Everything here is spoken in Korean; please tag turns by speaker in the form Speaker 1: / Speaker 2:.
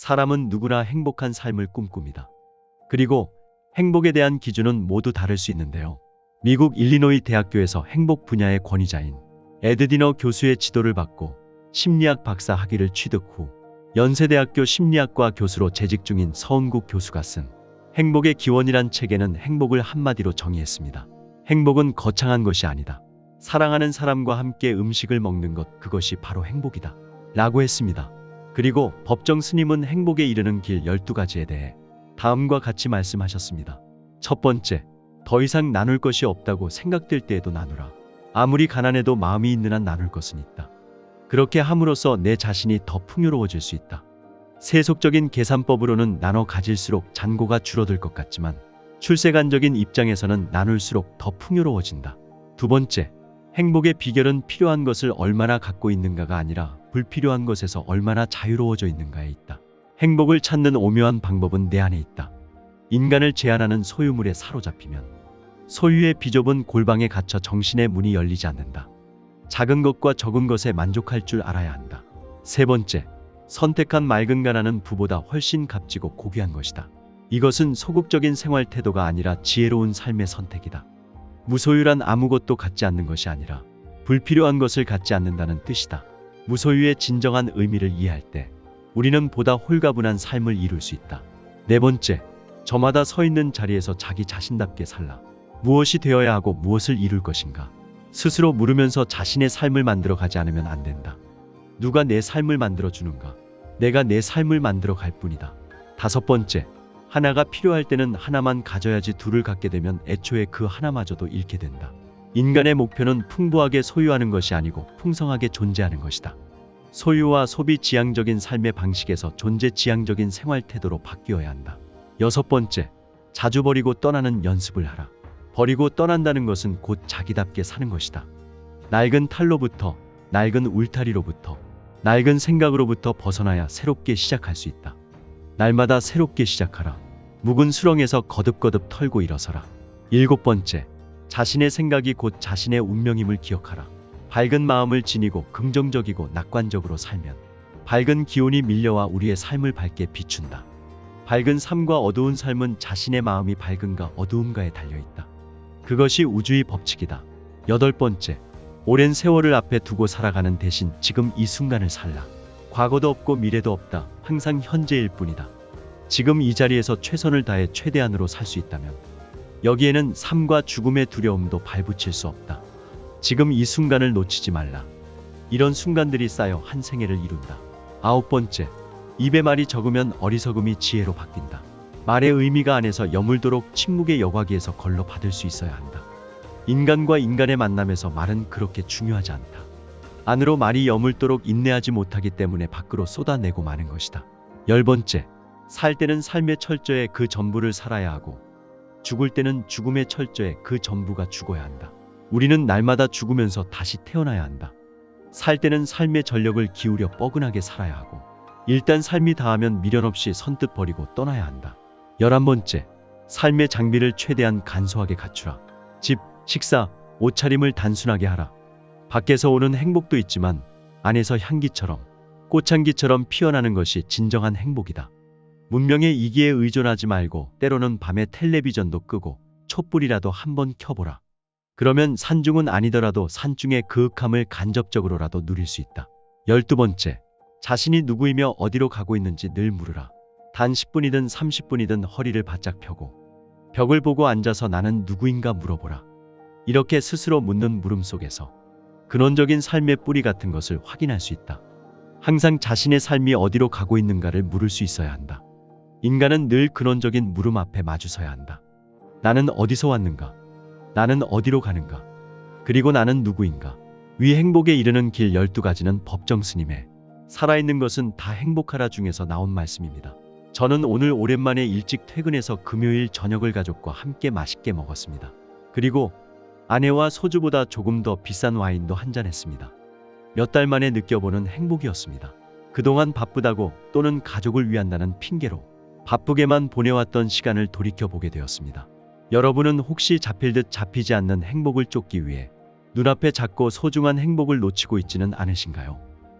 Speaker 1: 사람은 누구나 행복한 삶을 꿈꿉니다. 그리고 행복에 대한 기준은 모두 다를 수 있는데요. 미국 일리노이 대학교에서 행복 분야의 권위자인 에드디너 교수의 지도를 받고 심리학 박사 학위를 취득 후 연세대학교 심리학과 교수로 재직 중인 서은국 교수가 쓴 행복의 기원이란 책에는 행복을 한마디로 정의했습니다. 행복은 거창한 것이 아니다. 사랑하는 사람과 함께 음식을 먹는 것, 그것이 바로 행복이다. 라고 했습니다. 그리고 법정 스님은 행복에 이르는 길 12가지에 대해 다음과 같이 말씀하셨습니다. 첫 번째, 더 이상 나눌 것이 없다고 생각될 때에도 나누라. 아무리 가난해도 마음이 있는 한 나눌 것은 있다. 그렇게 함으로써 내 자신이 더 풍요로워질 수 있다. 세속적인 계산법으로는 나눠 가질수록 잔고가 줄어들 것 같지만 출세관적인 입장에서는 나눌수록 더 풍요로워진다. 두 번째, 행복의 비결은 필요한 것을 얼마나 갖고 있는가가 아니라 불필요한 것에서 얼마나 자유로워져 있는가에 있다. 행복을 찾는 오묘한 방법은 내 안에 있다. 인간을 제한하는 소유물에 사로잡히면 소유의 비좁은 골방에 갇혀 정신의 문이 열리지 않는다. 작은 것과 적은 것에 만족할 줄 알아야 한다. 세 번째, 선택한 맑은 가난은 부보다 훨씬 값지고 고귀한 것이다. 이것은 소극적인 생활 태도가 아니라 지혜로운 삶의 선택이다. 무소유란 아무것도 갖지 않는 것이 아니라 불필요한 것을 갖지 않는다는 뜻이다. 무소유의 진정한 의미를 이해할 때 우리는 보다 홀가분한 삶을 이룰 수 있다. 네 번째, 저마다 서 있는 자리에서 자기 자신답게 살라. 무엇이 되어야 하고 무엇을 이룰 것인가? 스스로 물으면서 자신의 삶을 만들어 가지 않으면 안 된다. 누가 내 삶을 만들어 주는가? 내가 내 삶을 만들어 갈 뿐이다. 다섯 번째, 하나가 필요할 때는 하나만 가져야지 둘을 갖게 되면 애초에 그 하나마저도 잃게 된다. 인간의 목표는 풍부하게 소유하는 것이 아니고 풍성하게 존재하는 것이다. 소유와 소비 지향적인 삶의 방식에서 존재 지향적인 생활 태도로 바뀌어야 한다. 여섯 번째, 자주 버리고 떠나는 연습을 하라. 버리고 떠난다는 것은 곧 자기답게 사는 것이다. 낡은 탈로부터, 낡은 울타리로부터, 낡은 생각으로부터 벗어나야 새롭게 시작할 수 있다. 날마다 새롭게 시작하라. 묵은 수렁에서 거듭거듭 털고 일어서라. 일곱 번째, 자신의 생각이 곧 자신의 운명임을 기억하라. 밝은 마음을 지니고 긍정적이고 낙관적으로 살면 밝은 기운이 밀려와 우리의 삶을 밝게 비춘다. 밝은 삶과 어두운 삶은 자신의 마음이 밝은가 어두움가에 달려있다. 그것이 우주의 법칙이다. 여덟 번째, 오랜 세월을 앞에 두고 살아가는 대신 지금 이 순간을 살라. 과거도 없고 미래도 없다. 항상 현재일 뿐이다. 지금 이 자리에서 최선을 다해 최대한으로 살 수 있다면 여기에는 삶과 죽음의 두려움도 발붙일 수 없다. 지금 이 순간을 놓치지 말라. 이런 순간들이 쌓여 한 생애를 이룬다. 아홉 번째, 입에 말이 적으면 어리석음이 지혜로 바뀐다. 말의 의미가 안에서 여물도록 침묵의 여과기에서 걸러 받을 수 있어야 한다. 인간과 인간의 만남에서 말은 그렇게 중요하지 않다. 안으로 말이 여물도록 인내하지 못하기 때문에 밖으로 쏟아내고 마는 것이다. 열 번째, 살 때는 삶의 철저에 그 전부를 살아야 하고 죽을 때는 죽음의 철저에 그 전부가 죽어야 한다. 우리는 날마다 죽으면서 다시 태어나야 한다. 살 때는 삶의 전력을 기울여 뻐근하게 살아야 하고 일단 삶이 다하면 미련 없이 선뜻 버리고 떠나야 한다. 11번째, 삶의 장비를 최대한 간소하게 갖추라. 집, 식사, 옷차림을 단순하게 하라. 밖에서 오는 행복도 있지만 안에서 향기처럼 꽃향기처럼 피어나는 것이 진정한 행복이다. 문명의 이기에 의존하지 말고 때로는 밤에 텔레비전도 끄고 촛불이라도 한번 켜보라. 그러면 산중은 아니더라도 산중의 그윽함을 간접적으로라도 누릴 수 있다. 12번째, 자신이 누구이며 어디로 가고 있는지 늘 물으라. 단 10분이든 30분이든 허리를 바짝 펴고 벽을 보고 앉아서 나는 누구인가 물어보라. 이렇게 스스로 묻는 물음 속에서 근원적인 삶의 뿌리 같은 것을 확인할 수 있다. 항상 자신의 삶이 어디로 가고 있는가를 물을 수 있어야 한다. 인간은 늘 근원적인 물음 앞에 마주서야 한다. 나는 어디서 왔는가? 나는 어디로 가는가? 그리고 나는 누구인가? 위 행복에 이르는 길 12가지는 법정 스님의 살아있는 것은 다 행복하라 중에서 나온 말씀입니다. 저는 오늘 오랜만에 일찍 퇴근해서 금요일 저녁을 가족과 함께 맛있게 먹었습니다. 그리고 아내와 소주보다 조금 더 비싼 와인도 한잔했습니다. 몇 달 만에 느껴보는 행복이었습니다. 그동안 바쁘다고 또는 가족을 위한다는 핑계로 바쁘게만 보내왔던 시간을 돌이켜보게 되었습니다. 여러분은 혹시 잡힐 듯 잡히지 않는 행복을 쫓기 위해 눈앞에 작고 소중한 행복을 놓치고 있지는 않으신가요?